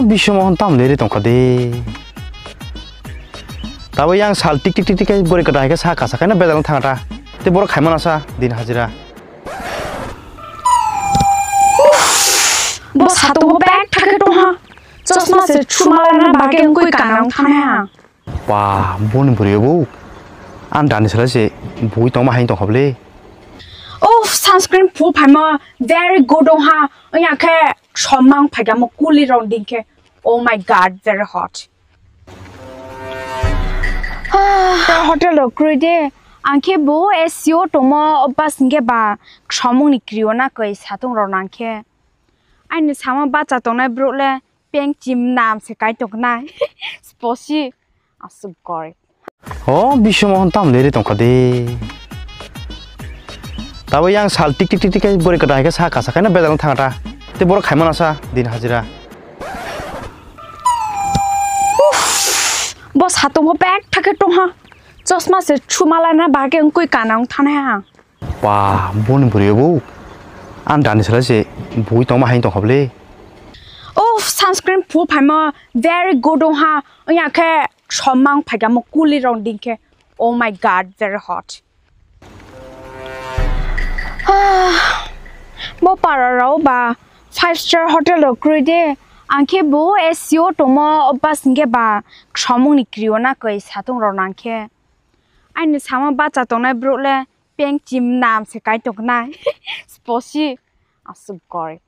비쇼만 땀 내리 동카데. 다보 양 살 틱틱틱틱 보리 그다 해가 사 가사 가나 배달랑 탕하다. 때 보러 갈만 하사 딘 하지라. 뭐 사도 뭐 백 타게 동하. 저스마스 추마라나 바게 응고이 까나랑 타네. 와, 뭐는 버려고? 안 다니서라지 보이 동마 하인 동합래. Sunscreen 푸 발마 very good 동하. 야케 처망 파가 뭐 꿀리랑 딩케. Oh my god, very hot. 호텔 그리데 안케 보 SEO 동마 오빠스게 바 처몽 니크리오나 거의 사동 로난케. 아니 사마 바자 동네 브로레 뺑짐 남세 까이 동나. 스포시 아수 거리. 비쇼만 땀 내리 동카데. 다보 양 살 틱틱틱틱 보리 그다 해가 사 가사 가나 배달랑 탕하다. 때 보러 갈만 하사 딘 하지라. 뭐 사도 뭐 백 타게 동하. 저스마스 추마라나 바게 응고이 까나랑 타네. 와, 뭐는 버려고? 안 다니서라지 보이 동마 하인 동합래. Sunscreen 푸 발마 very good 동하. 야케 처망 파가 뭐 꿀리랑 딩케. Oh my god, very hot. 뭐 para라오 바 5-star hotel 그리데 안케 보 SEO 동마 오빠스게 바 처몽 니크리오나 거의 사동 로난케. 아니 사마 바자 동네 브로레 뺑짐 남세 까이 동나. 스포시 아수 거리.